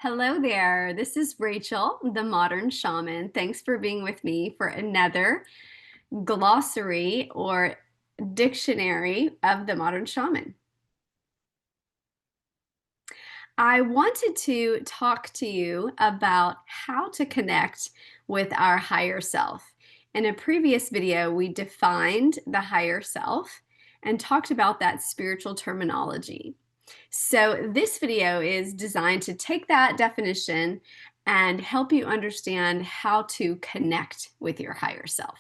Hello there. This is Rachel, the modern shaman. Thanks for being with me for another glossary or dictionary of the modern shaman. I wanted to talk to you about how to connect with our higher self. In a previous video, we defined the higher self and talked about that spiritual terminology. So this video is designed to take that definition and help you understand how to connect with your higher self.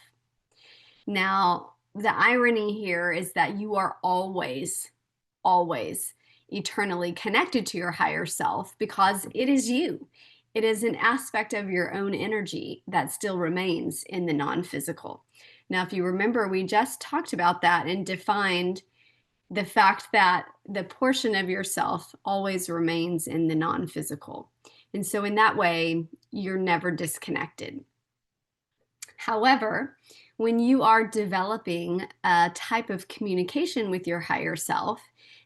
Now, the irony here is that you are always eternally connected to your higher self because it is you. It is an aspect of your own energy that still remains in the non-physical. Now, if you remember, we just talked about that and defined the fact that the portion of yourself always remains in the non-physical. And so in that way, you're never disconnected. However, when you are developing a type of communication with your higher self,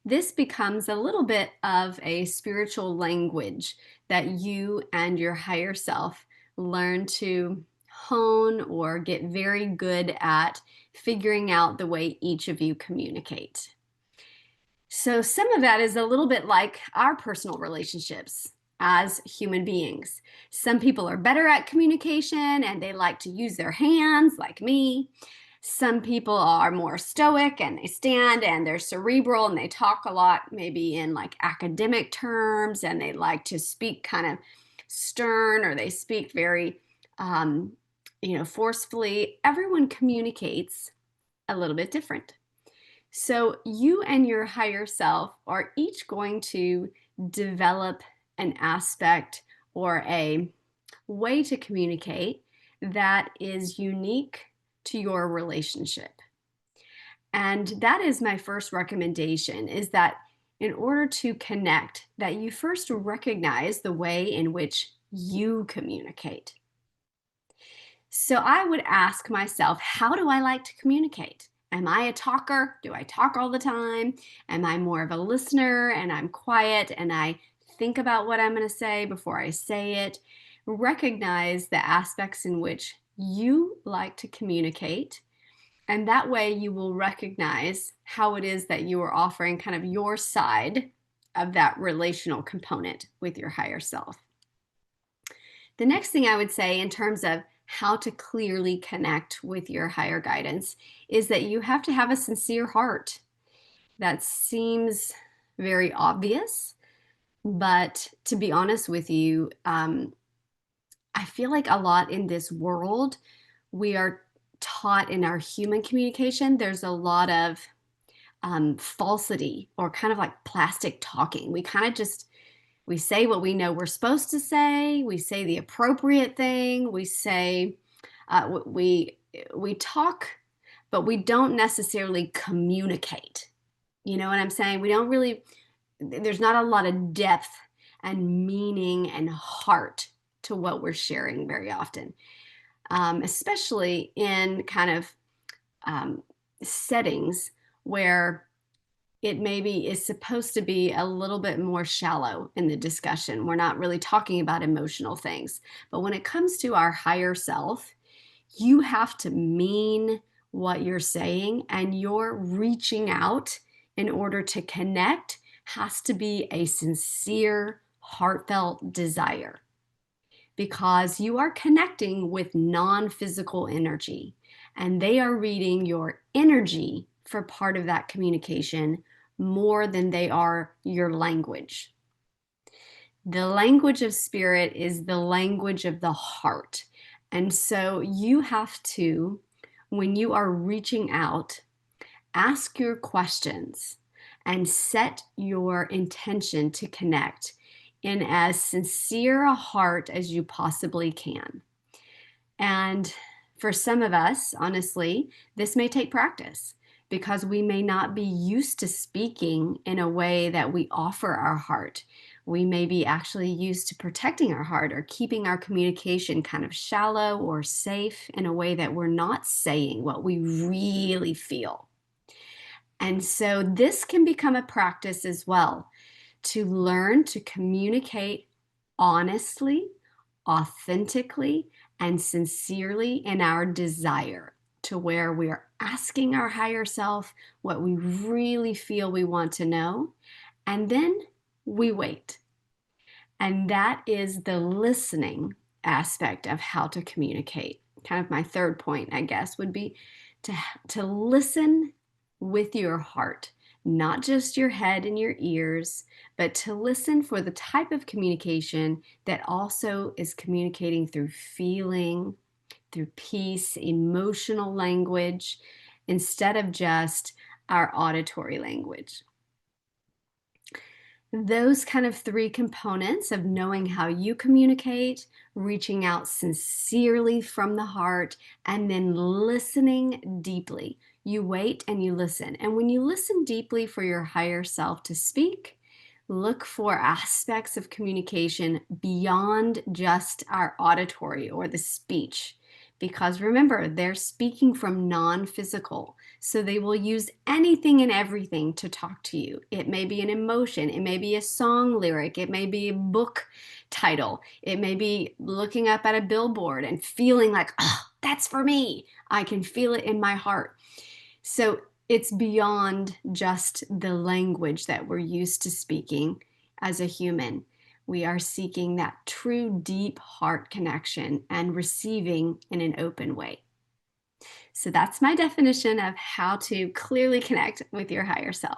this becomes a little bit of a spiritual language that you and your higher self learn to hone or get very good at figuring out the way each of you communicate. So some of that is a little bit like our personal relationships as human beings. Some people are better at communication and they like to use their hands, like me. Some people are more stoic and they stand and they're cerebral and they talk a lot, maybe in like academic terms, and they like to speak kind of stern, or they speak very, forcefully. Everyone communicates a little bit different. So you and your higher self are each going to develop an aspect or a way to communicate that is unique to your relationship. And that is my first recommendation, is that in order to connect, that you first recognize the way in which you communicate. So I would ask myself, how do I like to communicate? Am I a talker? Do I talk all the time? Am I more of a listener and I'm quiet and I think about what I'm going to say before I say it? Recognize the aspects in which you like to communicate, and that way you will recognize how it is that you are offering kind of your side of that relational component with your higher self. The next thing I would say in terms of how to clearly connect with your higher guidance is that you have to have a sincere heart. That seems very obvious, but to be honest with you, I feel like a lot in this world, we are taught in our human communication, there's a lot of falsity or kind of like plastic talking. We say what we know we're supposed to say. We say the appropriate thing. We say, we talk, but we don't necessarily communicate. You know what I'm saying? There's not a lot of depth and meaning and heart to what we're sharing very often, especially in kind of settings where it maybe is supposed to be a little bit more shallow in the discussion. We're not really talking about emotional things. But when it comes to our higher self, you have to mean what you're saying, and your reaching out in order to connect has to be a sincere, heartfelt desire, because you are connecting with non-physical energy, and they are reading your energy for part of that communication more than they are your language. The language of spirit is the language of the heart. And so you have to, when you are reaching out, ask your questions and set your intention to connect in as sincere a heart as you possibly can. And for some of us, honestly, this may take practice, because we may not be used to speaking in a way that we offer our heart. We may be actually used to protecting our heart or keeping our communication kind of shallow or safe in a way that we're not saying what we really feel. And so this can become a practice as well, to learn to communicate honestly, authentically, and sincerely in our desire, to where we are asking our higher self what we really feel we want to know, and then we wait. And that is the listening aspect of how to communicate. Kind of my third point, I guess, would be to listen with your heart, not just your head and your ears, but to listen for the type of communication that also is communicating through feeling, through peace, emotional language, instead of just our auditory language. Those kind of three components of knowing how you communicate, reaching out sincerely from the heart, and then listening deeply. You wait and you listen. And when you listen deeply for your higher self to speak, look for aspects of communication beyond just our auditory or the speech. Because remember, they're speaking from non-physical. So they will use anything and everything to talk to you. It may be an emotion, it may be a song lyric, it may be a book title, it may be looking up at a billboard and feeling like, oh, that's for me. I can feel it in my heart. So it's beyond just the language that we're used to speaking as a human. We are seeking that true deep heart connection and receiving in an open way. So that's my definition of how to clearly connect with your higher self.